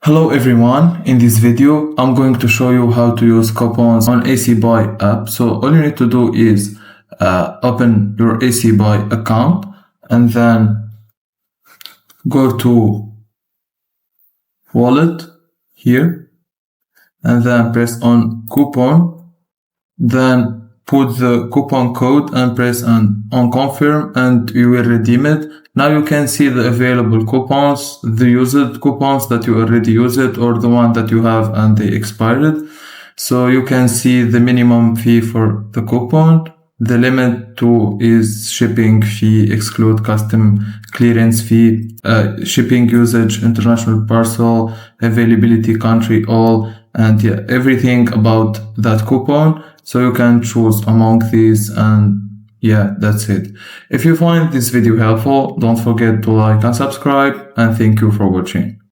Hello everyone, in this video I'm going to show you how to use coupons on ACBuy app. So all you need to do is open your ACBuy account and then go to wallet here and then press on coupon, then put the coupon code and press on confirm and you will redeem it. Now you can see the available coupons, the used coupons that you already used or the one that you have and they expired. So you can see the minimum fee for the coupon. The limit to is shipping fee, exclude custom clearance fee, shipping usage, international parcel, availability, country, all, and yeah, everything about that coupon. So you can choose among these, and yeah, that's it. If you find this video helpful, don't forget to like and subscribe, and thank you for watching.